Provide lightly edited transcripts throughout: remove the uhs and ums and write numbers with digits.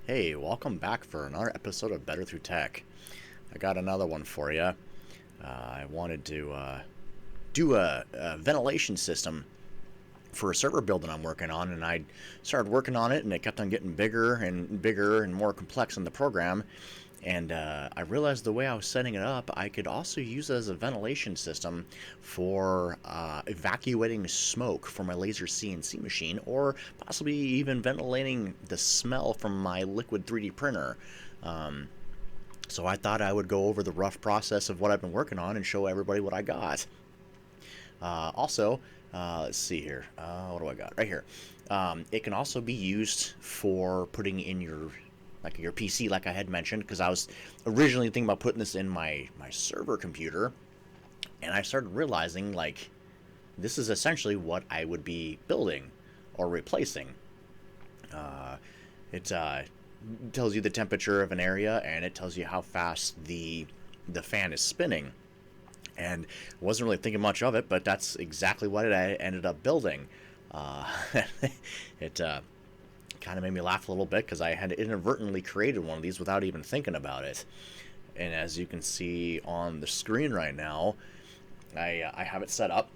Hey, welcome back for another episode of Better Through Tech. I got another one for you. I wanted to do a ventilation system for a server build that I'm working on, and I started working on it, and it kept on getting bigger and bigger and more complex in the program. And I realized the way I was setting it up, I could also use it as a ventilation system for evacuating smoke from my laser CNC machine, or possibly even ventilating the smell from my liquid 3D printer. So I thought I would go over the rough process of what I've been working on and show everybody what I got. Let's see here. What do I got? Right here. It can also be used for putting in your PC, like I had mentioned, because I was originally thinking about putting this in my server computer, and I started realizing, like, this is essentially what I would be building or replacing. It tells you the temperature of an area, and it tells you how fast the fan is spinning. And I wasn't really thinking much of it, but that's exactly what I ended up building. It kind of made me laugh a little bit because I had inadvertently created one of these without even thinking about it. And as you can see on the screen right now, I have it set up.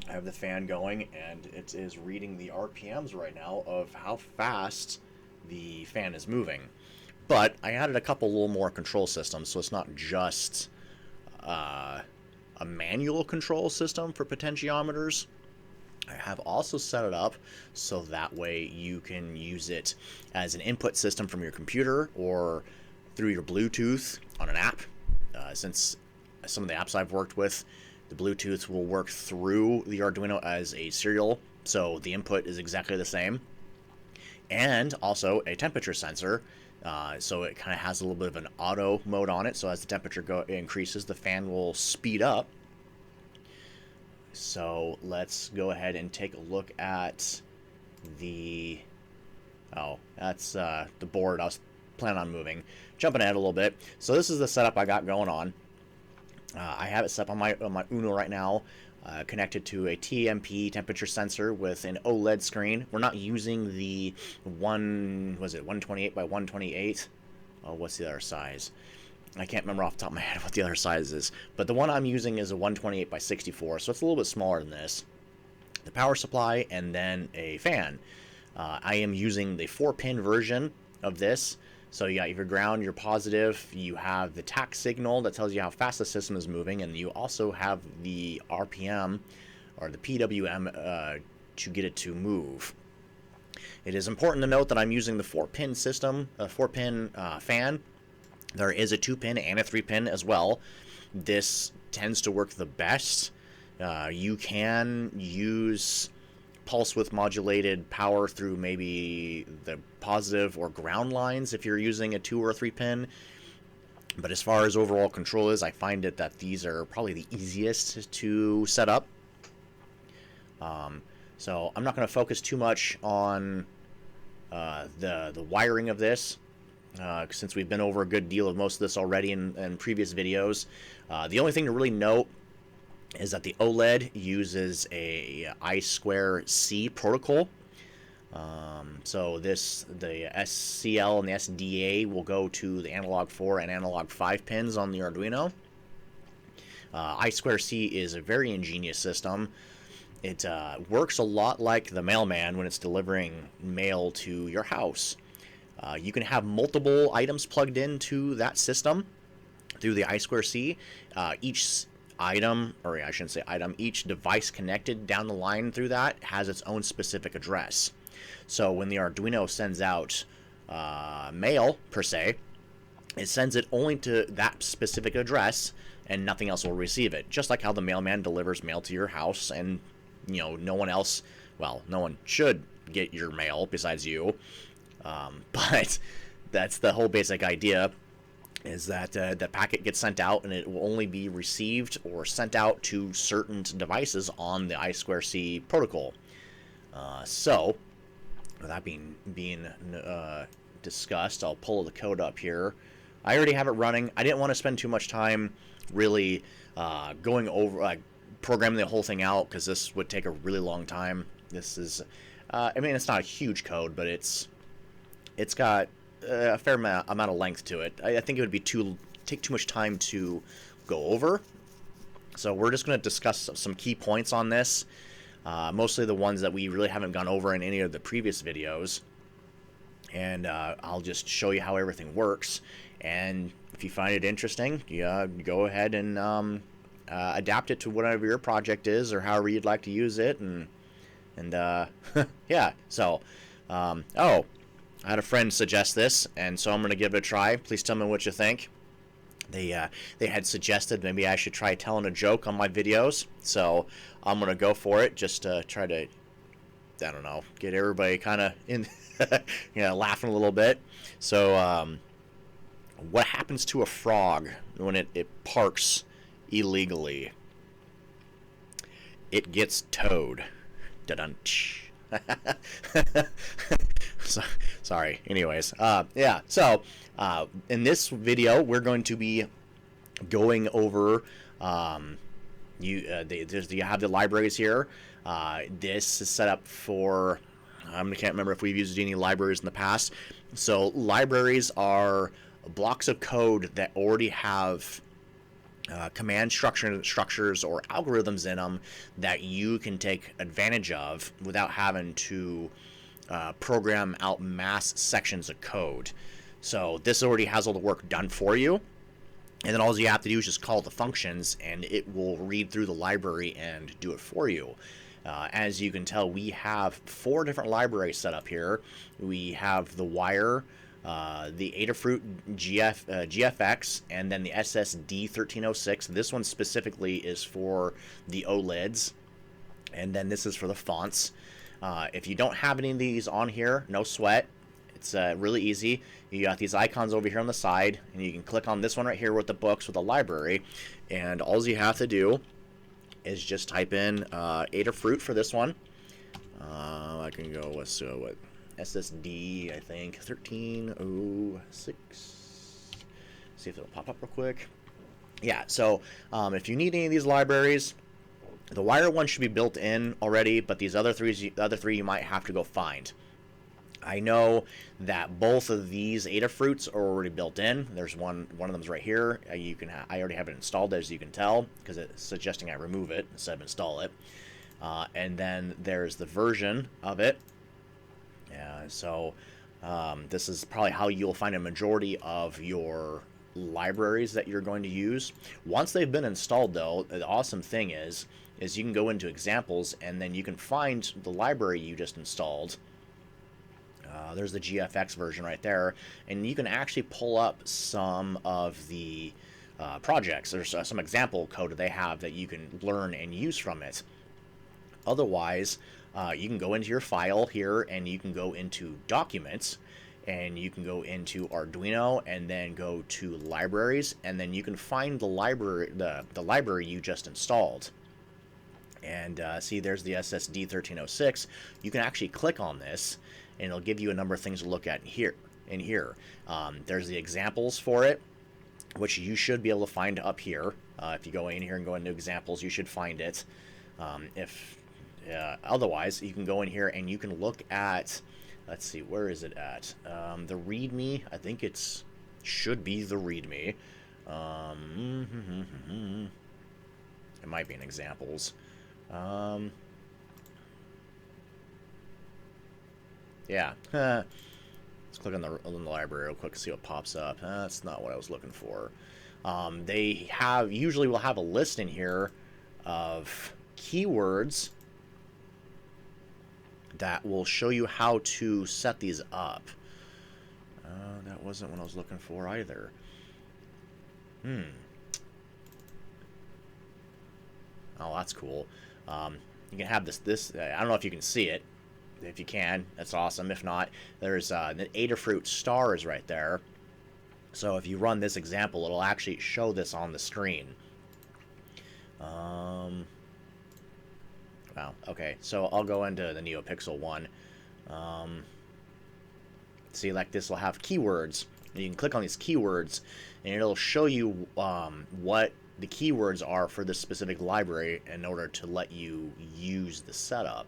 I have the fan going, and it is reading the RPMs right now of how fast the fan is moving. But I added a couple little more control systems, so it's not just a manual control system for potentiometers. I have also set it up so that way you can use it as an input system from your computer or through your Bluetooth on an app. Since some of the apps I've worked with, the Bluetooth will work through the Arduino as a serial, so the input is exactly the same. And also a temperature sensor, so it kind of has a little bit of an auto mode on it, so as the temperature increases, the fan will speed up. So let's go ahead and take a look at the... Oh, that's the board I was planning on moving. Jumping ahead a little bit. So this is the setup I got going on. I have it set up on my Uno right now, connected to a TMP temperature sensor with an OLED screen. We're not using the 128 by 128. Oh, what's the other size? I can't remember off the top of my head what the other size is, but the one I'm using is a 128 by 64, so it's a little bit smaller than this. The power supply and then a fan. I am using the 4-pin version of this. So you got your ground, your positive, you have the tach signal that tells you how fast the system is moving, and you also have the RPM or the PWM to get it to move. It is important to note that I'm using the 4-pin system, a 4-pin fan. There is a 2-pin and a 3-pin as well. This tends to work the best. You can use pulse width modulated power through maybe the positive or ground lines if you're using a 2 or a 3-pin. But as far as overall control is, I find it that these are probably the easiest to set up. So I'm not going to focus too much on the wiring of this. Since we've been over a good deal of most of this already in previous videos. The only thing to really note is that the OLED uses a I2C protocol. So the SCL and the SDA will go to the analog 4 and analog 5 pins on the Arduino. I2C is a very ingenious system. It works a lot like the mailman when it's delivering mail to your house. You can have multiple items plugged into that system through the I2C. Each item, or I shouldn't say item, each device connected down the line through that has its own specific address. So when the Arduino sends out mail, per se, it sends it only to that specific address and nothing else will receive it. Just like how the mailman delivers mail to your house and, you know, no one else, well, no one should get your mail besides you. But that's the whole basic idea, is that the packet gets sent out and it will only be received or sent out to certain devices on the I2C protocol. So, with that being discussed, I'll pull the code up here. I already have it running. I didn't want to spend too much time really going over, programming the whole thing out, because this would take a really long time. This is, I mean, it's not a huge code, but it's got a fair amount of length to it. I think it would be take too much time to go over. So we're just going to discuss some key points on this, mostly the ones that we really haven't gone over in any of the previous videos. And I'll just show you how everything works. And if you find it interesting, go ahead and adapt it to whatever your project is or however you'd like to use it. And yeah, so, oh, I had a friend suggest this, and so I'm going to give it a try. Please tell me what you think. They had suggested maybe I should try telling a joke on my videos, so I'm going to go for it just to try to, I don't know, get everybody kind of in, laughing a little bit. So, what happens to a frog when it parks illegally? It gets towed. Da-dun-tsh. Sorry. Anyways, yeah. So, in this video, we're going to be going over. You have the libraries here. This is set up for. I can't remember if we've used any libraries in the past. So, libraries are blocks of code that already have command structures or algorithms in them that you can take advantage of without having to program out mass sections of code. So this already has all the work done for you, and then all you have to do is just call the functions and it will read through the library and do it for you. As you can tell, we have 4 different libraries set up here. We have the wire, the Adafruit GFX, and then the SSD 1306. This one specifically is for the OLEDs, and then this is for the fonts. If you don't have any of these on here, no sweat. It's really easy. You got these icons over here on the side, and you can click on this one right here with the books with the library, and all you have to do is just type in Adafruit for this one. I can go with what SSD, I think 1306. See if it'll pop up real quick. Yeah, so if you need any of these libraries, the wire one should be built in already, but these other three you might have to go find. I know that both of these Adafruits are already built in. There's one of them's right here. I already have it installed, as you can tell, because it's suggesting I remove it instead of install it. And then there's the version of it. So this is probably how you'll find a majority of your libraries that you're going to use. Once they've been installed, though, the awesome thing is you can go into examples and then you can find the library you just installed. There's the GFX version right there, and you can actually pull up some of the projects. There's some example code that they have that you can learn and use from it. Otherwise, you can go into your file here and you can go into documents, and you can go into Arduino and then go to libraries, and then you can find the library you just installed. And see, there's the SSD 1306. You can actually click on this and it'll give you a number of things to look at here. There's the examples for it, which you should be able to find up here. If you go in here and go into examples, you should find it. Otherwise, you can go in here and you can look at, let's see, where is it at? The README, I think should be the README. It might be in examples. Yeah. Let's click on the library real quick to see what pops up. That's not what I was looking for. They usually will have a list in here of keywords that will show you how to set these up. That wasn't what I was looking for either. Oh, that's cool. You can have this. I don't know if you can see it. If you can, that's awesome. If not, there's the Adafruit stars right there. So if you run this example, it'll actually show this on the screen. Wow. Okay, so I'll go into the NeoPixel one. See, like this will have keywords. And you can click on these keywords, and it'll show you what the keywords are for this specific library in order to let you use the setup.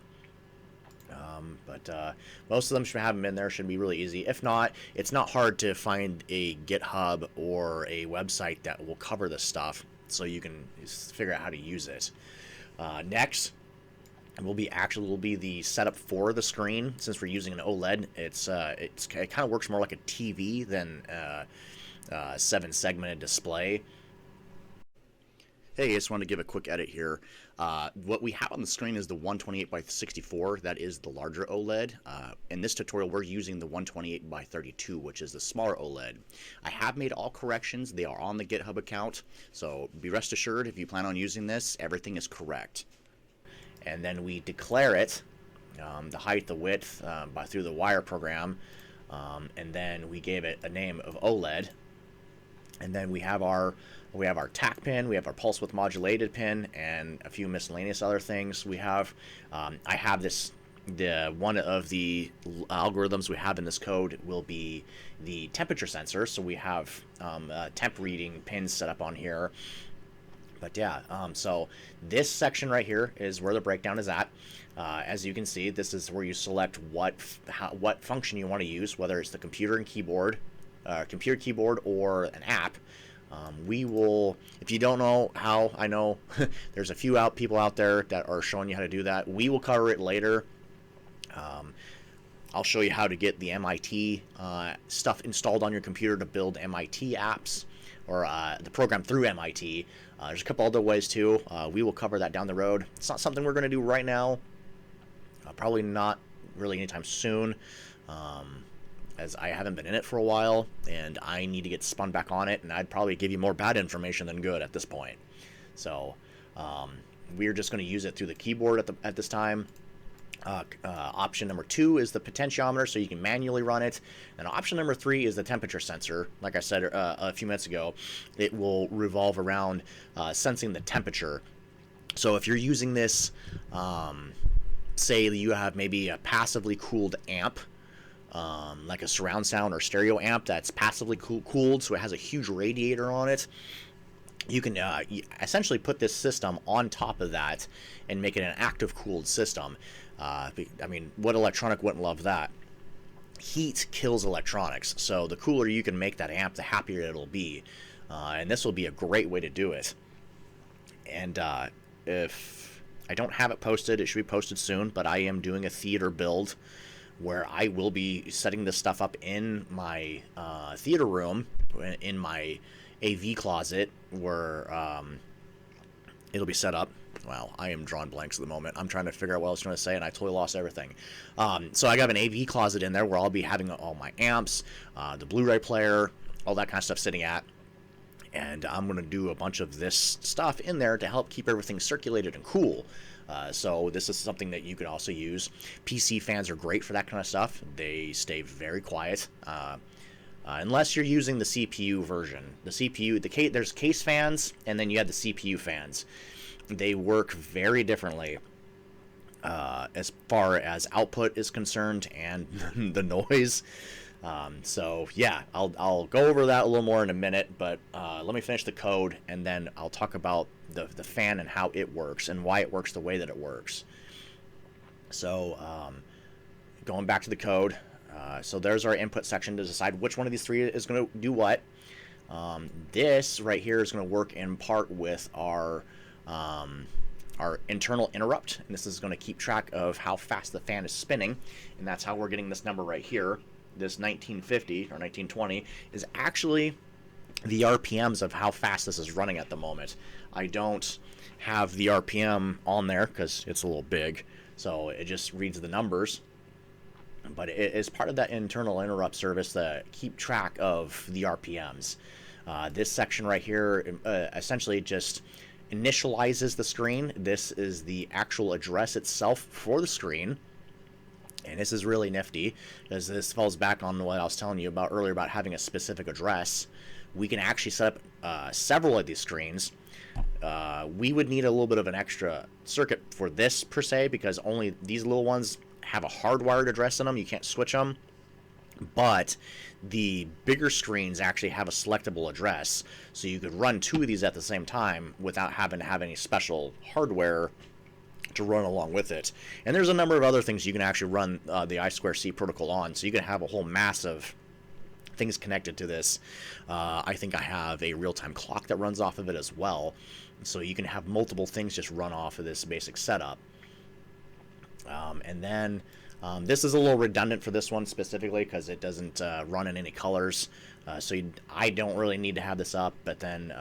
But most of them should have them in there. Should be really easy. If not, it's not hard to find a GitHub or a website that will cover this stuff, so you can figure out how to use it. Next will be the setup for the screen. Since we're using an OLED, it kind of works more like a TV than 7-segmented display. Hey, I just wanted to give a quick edit here. What we have on the screen is the 128 by 64. That is the larger OLED. In this tutorial, we're using the 128 by 32, which is the smaller OLED. I have made all corrections. They are on the GitHub account, so be rest assured if you plan on using this, everything is correct. And then we declare it, the height, the width, through the wire program, and then we gave it a name of OLED. And then we have our TAC pin, we have our pulse width modulated pin, and a few miscellaneous other things. We have, I have one of the algorithms we have in this code will be the temperature sensor. So we have temp reading pins set up on here. But yeah, so this section right here is where the breakdown is at. As you can see, this is where you select what function you want to use, whether it's the computer keyboard or an app. We will, if you don't know how, I know there's a few people out there that are showing you how to do that. We will cover it later. I'll show you how to get the MIT stuff installed on your computer to build MIT apps, or the program through MIT. There's a couple other ways too. We will cover that down the road. It's not something we're going to do right now. Probably not really anytime soon. As I haven't been in it for a while, and I need to get spun back on it, and I'd probably give you more bad information than good at this point. So we're just going to use it through the keyboard at this time. Option number 2 is the potentiometer, so you can manually run it. And option number 3 is the temperature sensor. Like I said a few minutes ago, it will revolve around sensing the temperature. So if you're using this, say you have maybe a passively cooled amp, like a surround sound or stereo amp that's passively cooled, so it has a huge radiator on it. You can essentially put this system on top of that and make it an active cooled system. I mean, what electronic wouldn't love that? Heat kills electronics, so the cooler you can make that amp, the happier it'll be. And this will be a great way to do it. And if I don't have it posted, it should be posted soon, but I am doing a theater build where I will be setting this stuff up in my theater room, in my AV closet, where it'll be set up. Wow, I am drawing blanks at the moment. I'm trying to figure out what I was trying to say, and I totally lost everything. So I got an AV closet in there where I'll be having all my amps, the Blu-ray player, all that kind of stuff sitting at. And I'm going to do a bunch of this stuff in there to help keep everything circulated and cool. So this is something that you could also use. PC fans are great for that kind of stuff. They stay very quiet. Unless you're using the CPU version. The CPU, there's case fans, and then you have the CPU fans. They work very differently as far as output is concerned and the noise. So yeah, I'll go over that a little more in a minute, but let me finish the code, and then I'll talk about the fan and how it works and why it works the way that it works. So going back to the code, so there's our input section to decide which one of these three is going to do what. This right here is going to work in part with our internal interrupt, and this is going to keep track of how fast the fan is spinning, and that's how we're getting this number right here. This 1950 or 1920 is actually the RPMs of how fast this is running at the moment. I don't have the RPM on there because it's a little big, so it just reads the numbers. But it is part of that internal interrupt service to keep track of the RPMs. This section right here essentially just initializes the screen. This is the actual address itself for the screen. And this is really nifty, because this falls back on what I was telling you about earlier about having a specific address. We can actually set up several of these screens. We would need a little bit of an extra circuit for this, per se, because only these little ones have a hardwired address in them. You can't switch them. But the bigger screens actually have a selectable address, so you could run two of these at the same time without having to have any special hardware to run along with it. And there's a number of other things you can actually run the I2C protocol on, so you can have a whole mass of things connected to this. I think I have a real-time clock that runs off of it as well, so you can have multiple things just run off of this basic setup. And then this is a little redundant for this one specifically because it doesn't run in any colors, so I don't really need to have this up. But then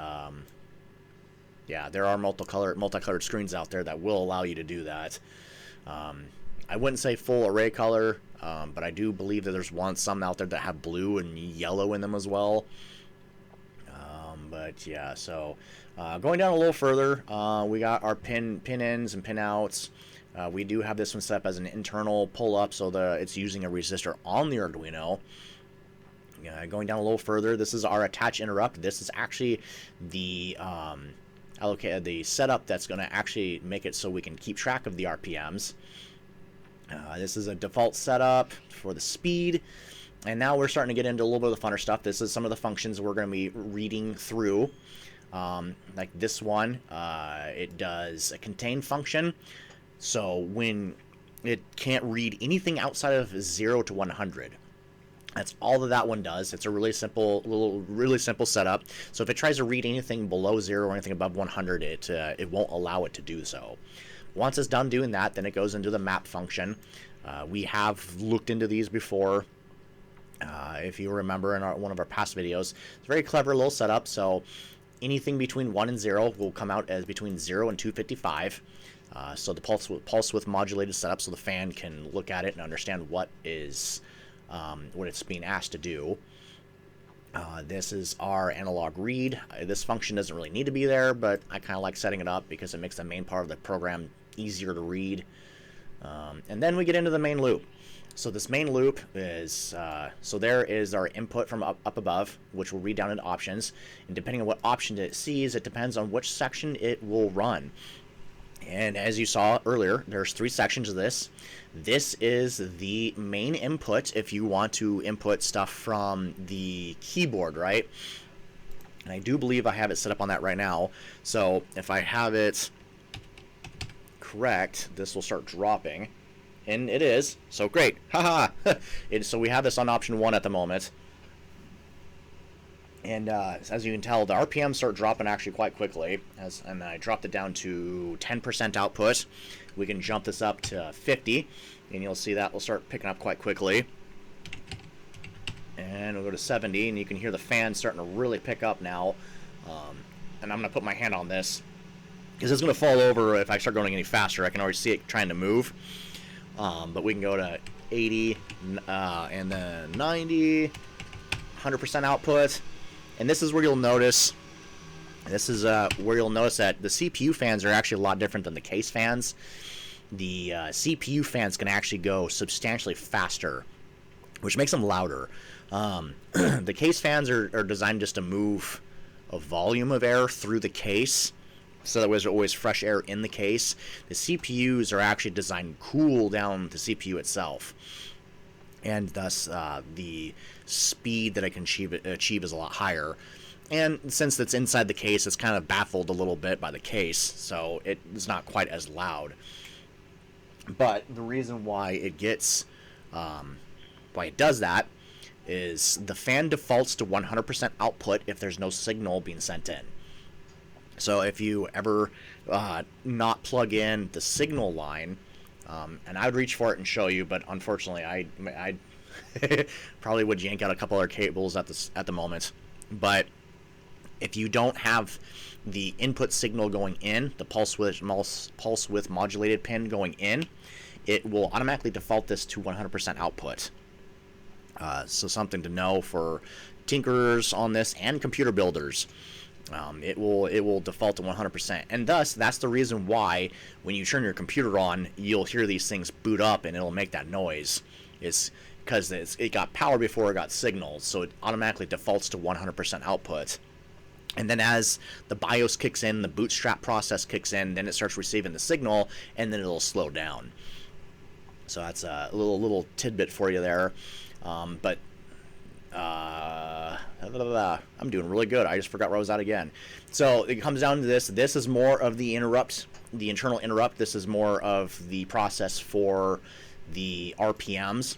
yeah, there are multicolored screens out there that will allow you to do that. I wouldn't say full array color, but I do believe that there's some out there that have blue and yellow in them as well. But yeah, so going down a little further, we got our pin ins and pin outs. We do have this one set up as an internal pull up, so it's using a resistor on the Arduino. Going down a little further, this is our attach interrupt. This is actually the the setup that's going to actually make it so we can keep track of the RPMs. This is a default setup for the speed, and now we're starting to get into a little bit of the funner stuff. This is some of the functions we're going to be reading through. Like this one, it does a contain function, so when it can't read anything outside of 0 to 100. That's all that one does. It's a really simple setup. So if it tries to read anything below 0 or anything above 100, it won't allow it to do so. Once it's done doing that, then it goes into the map function. We have looked into these before. If you remember in one of our past videos, it's a very clever little setup. So anything between 1 and 0 will come out as between 0 and 255. So the pulse width modulated setup, so the fan can look at it and understand what it's being asked to do. This is our analog read. This function doesn't really need to be there, but I kind of like setting it up because it makes the main part of the program easier to read. And then we get into the main loop. So this main loop is, so there is our input from up above, which will read down into options. And depending on what option it sees, it depends on which section it will run. And as you saw earlier, there's 3 sections of this. This is the main input if you want to input stuff from the keyboard, right? And I do believe I have it set up on that right now. So if I have it correct, this will start dropping. And it is. So great. Haha. So we have this on option 1 at the moment. And as you can tell, the RPMs start dropping actually quite quickly. And I dropped it down to 10% output. We can jump this up to 50, and you'll see that will start picking up quite quickly. And we'll go to 70, and you can hear the fan starting to really pick up now. And I'm going to put my hand on this, because it's going to fall over if I start going any faster. I can already see it trying to move. But we can go to 80, and then 90, 100% output. And this is where you'll notice, that the CPU fans are actually a lot different than the case fans. The CPU fans can actually go substantially faster, which makes them louder. The case fans are designed just to move a volume of air through the case, so that there's always fresh air in the case. The CPUs are actually designed to cool down the CPU itself, and thus the speed that I can achieve is a lot higher. And since it's inside the case, it's kind of baffled a little bit by the case, so it's not quite as loud. But the reason why it gets, why it does that, is the fan defaults to 100% output if there's no signal being sent in. So if you ever not plug in the signal line, and I would reach for it and show you, but unfortunately I probably would yank out a couple other cables at the moment. But if you don't have the input signal going in, the pulse width modulated pin going in, it will automatically default this to 100% output. So something to know for tinkerers on this and computer builders. It will default to 100%, and thus that's the reason why when you turn your computer on, you'll hear these things boot up and it'll make that noise. It's because it got power before it got signal, so it automatically defaults to 100% output. And then as the BIOS kicks in, the bootstrap process kicks in, then it starts receiving the signal, and then it'll slow down. So that's a little tidbit for you there. But that I'm doing really good. I just forgot where I was at again. So it comes down to this. This is more of the interrupt, the internal interrupt. This is more of the process for the RPMs.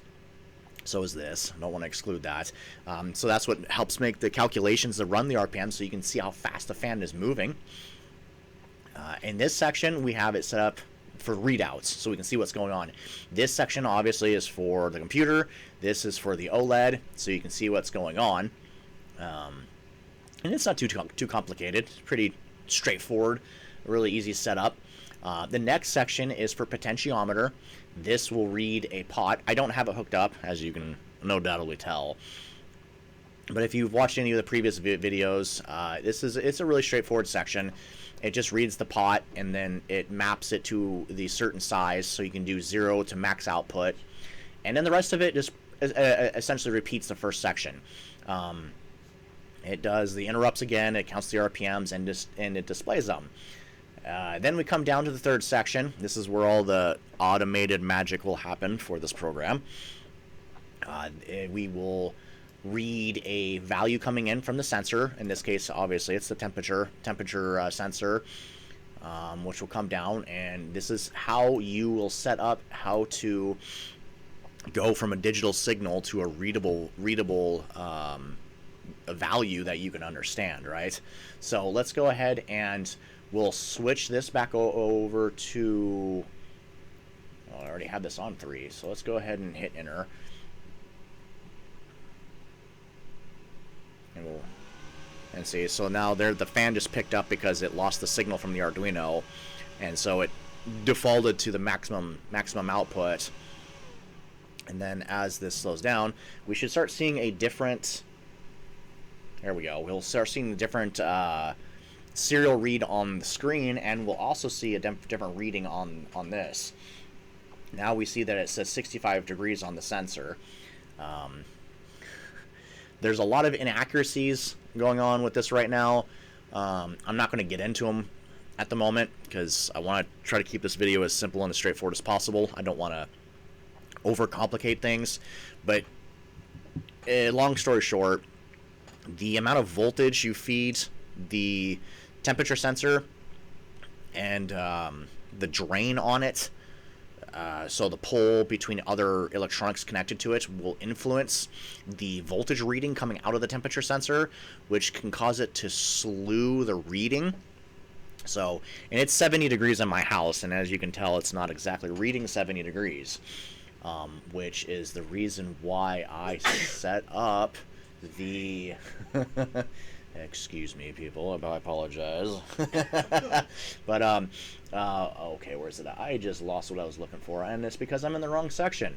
So is this. I don't want to exclude that. So that's what helps make the calculations to run the RPM, so you can see how fast the fan is moving. In this section, we have it set up for readouts, so we can see what's going on. This section obviously is for the computer. This is for the OLED, so you can see what's going on. And it's not too complicated. It's pretty straightforward, really easy setup. The next section is for potentiometer. This will read a pot. I don't have it hooked up, as you can no doubtly tell. But if you've watched any of the previous videos, it's a really straightforward section. It just reads the pot, and then it maps it to the certain size, so you can do 0 to max output. And then the rest of it just essentially repeats the first section. It does the interrupts again, it counts the RPMs, and it displays them. Then we come down to the third section. This is where all the automated magic will happen for this program. We will read a value coming in from the sensor. In this case, obviously, it's the temperature sensor, which will come down, and this is how you will set up how to go from a digital signal to a readable a value that you can understand, right? So let's go ahead and we'll switch this back over to, well, I already had this on 3, so let's go ahead and hit enter. And see, so now there the fan just picked up because it lost the signal from the Arduino, and so it defaulted to the maximum output. And then as this slows down, we should start seeing a different, there we go, we'll start seeing the different serial read on the screen, and we'll also see a different reading on this. Now we see that it says 65 degrees on the sensor. There's a lot of inaccuracies going on with this right now. I'm not going to get into them at the moment because I want to try to keep this video as simple and as straightforward as possible. I don't want to overcomplicate things. But long story short, the amount of voltage you feed the temperature sensor and the drain on it, so the pull between other electronics connected to it, will influence the voltage reading coming out of the temperature sensor, which can cause it to slew the reading. So, and it's 70 degrees in my house, and as you can tell, it's not exactly reading 70 degrees, which is the reason why I set up the... Excuse me, people. I apologize. But, okay, where's it at? I just lost what I was looking for, and it's because I'm in the wrong section.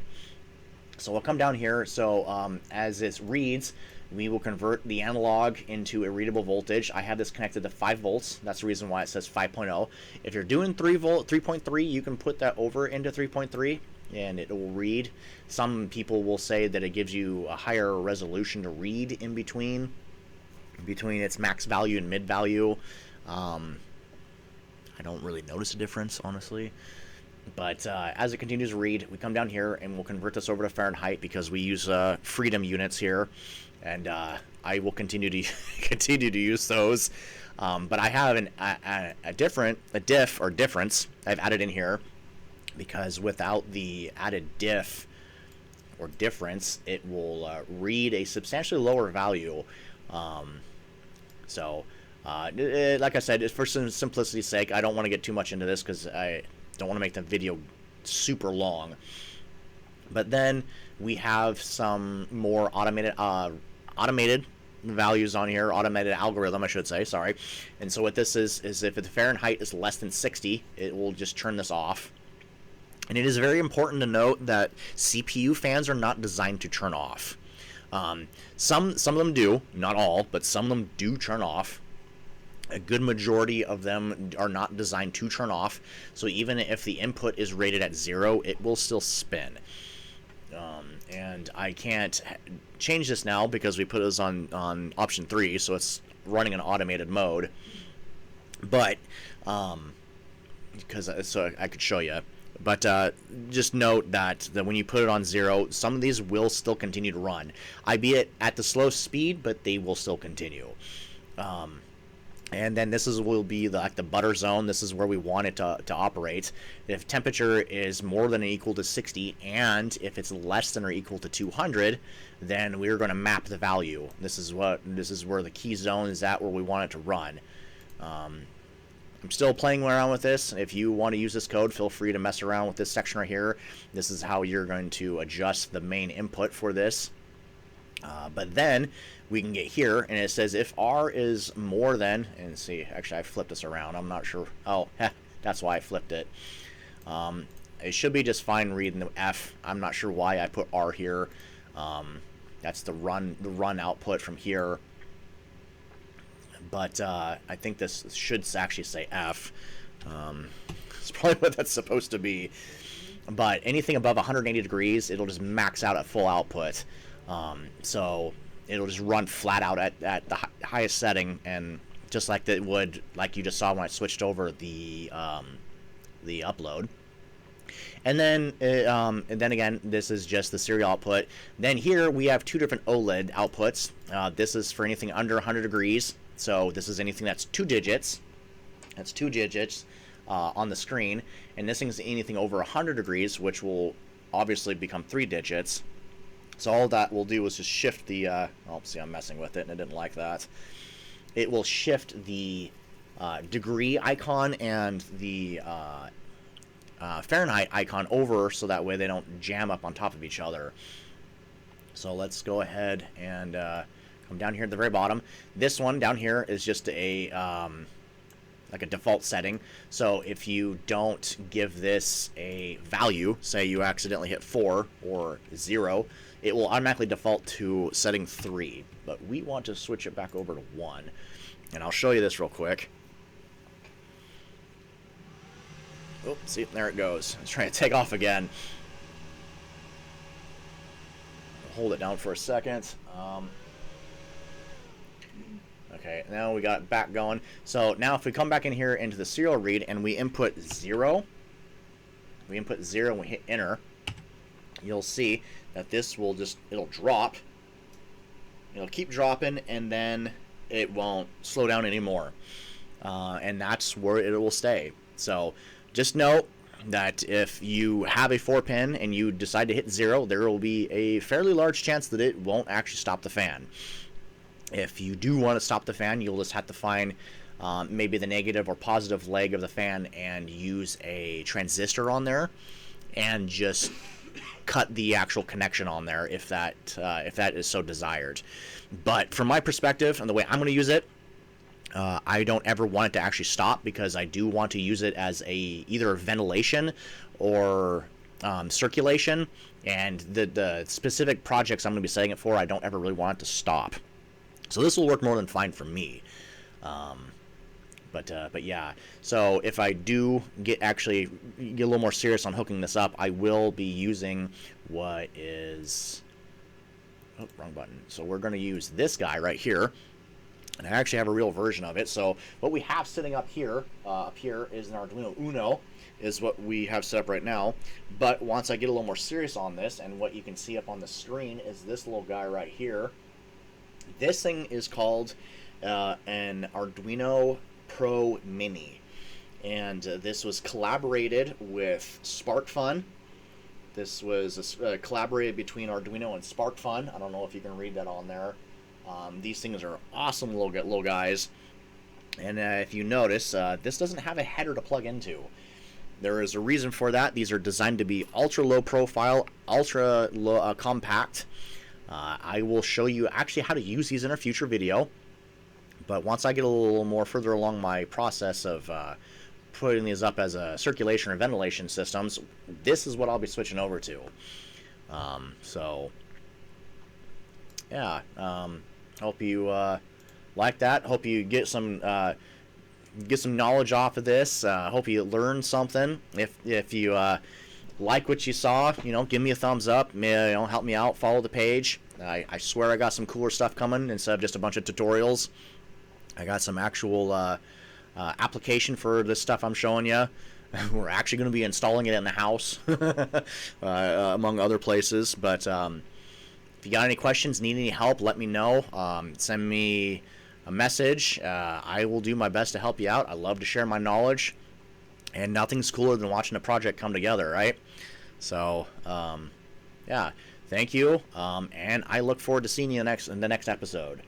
So we'll come down here. So, as it reads, we will convert the analog into a readable voltage. I have this connected to 5 volts. That's the reason why it says 5.0. If you're doing 3.3, you can put that over into 3.3, and it will read. Some people will say that it gives you a higher resolution to read in between its max value and mid value. I don't really notice a difference, honestly. But as it continues to read, we come down here and we'll convert this over to Fahrenheit because we use freedom units here, and I will continue to use those. But I have a difference I've added in here, because without the added diff or difference, it will read a substantially lower value. Like I said, for simplicity's sake, I don't want to get too much into this because I don't want to make the video super long. But then we have some more automated values on here, automated algorithm, I should say, sorry. And so what this is if the Fahrenheit is less than 60, it will just turn this off. And it is very important to note that CPU fans are not designed to turn off. Some of them do, not all, but some of them do turn off. A good majority of them are not designed to turn off, so even if the input is rated at 0, it will still spin. And I can't change this now because we put this on option 3, so it's running in automated mode. But so I could show you. But just note that when you put it on 0, some of these will still continue to run, albeit at the slow speed, but they will still continue. And then this will be like the butter zone. This is where we want it to operate. If temperature is more than or equal to 60, and if it's less than or equal to 200, then we're going to map the value. This is where the key zone is at, where we want it to run. I'm still playing around with this. If you want to use this code, feel free to mess around with this section right here. This is how you're going to adjust the main input for this. But then we can get here, and it says if R is more than, and see, actually I flipped this around. I'm not sure. Oh, that's why I flipped it. It should be just fine reading the F. I'm not sure why I put R here. That's the run output from here. But I think this should actually say F. It's probably what that's supposed to be. But anything above 180 degrees, it'll just max out at full output. So it'll just run flat out at the highest setting, and just like it would, like you just saw when I switched over the upload. And then again, this is just the serial output. Then here we have two different OLED outputs. This is for anything under 100 degrees. So this is anything that's 2 digits. That's 2 digits on the screen. And this thing is anything over 100 degrees, which will obviously become 3 digits. So all that will do is just shift the... oh, see, I'm messing with it, and I didn't like that. It will shift the degree icon and the Fahrenheit icon over, so that way they don't jam up on top of each other. So let's go ahead and come down here at the very bottom. This one down here is just a like a default setting. So if you don't give this a value, say you accidentally hit 4 or 0, it will automatically default to setting 3. But we want to switch it back over to 1. And I'll show you this real quick. Oh, see, there it goes. It's trying to take off again. Hold it down for a second. Okay, now we got it back going. So now if we come back in here into the serial read and we input 0, and we hit enter, you'll see that this will just, it'll drop. It'll keep dropping, and then it won't slow down anymore. And that's where it will stay. So just note that if you have a 4-pin and you decide to hit 0, there will be a fairly large chance that it won't actually stop the fan. If you do want to stop the fan, you'll just have to find maybe the negative or positive leg of the fan and use a transistor on there, and just cut the actual connection on there if that is so desired. But from my perspective and the way I'm going to use it, I don't ever want it to actually stop, because I do want to use it as either ventilation or circulation, and the specific projects I'm going to be setting it for, I don't ever really want it to stop. So this will work more than fine for me. But yeah, so if I do get a little more serious on hooking this up, I will be using what is... Oh, wrong button. So we're going to use this guy right here. And I actually have a real version of it. So what we have sitting up here is an Arduino Uno, is what we have set up right now. But once I get a little more serious on this, and what you can see up on the screen is this little guy right here. This thing is called an Arduino Pro Mini. And this was collaborated with SparkFun. This was collaborated between Arduino and SparkFun. I don't know if you can read that on there. These things are awesome little guys. And if you notice, this doesn't have a header to plug into. There is a reason for that. These are designed to be ultra low profile, ultra low, compact. I will show you actually how to use these in a future video. But once I get a little more further along my process of putting these up as a circulation or ventilation systems, this is what I'll be switching over to. So yeah, hope you like that. Hope you get some knowledge off of this. Hope you learn something. If you like what you saw, give me a thumbs up. Help me out. Follow the page. I swear I got some cooler stuff coming instead of just a bunch of tutorials. I got some actual application for this stuff I'm showing you. We're actually going to be installing it in the house, among other places. But if you got any questions, need any help, let me know. Send me a message. I will do my best to help you out. I love to share my knowledge, and nothing's cooler than watching a project come together, right? So, yeah, thank you, and I look forward to seeing you in the next episode.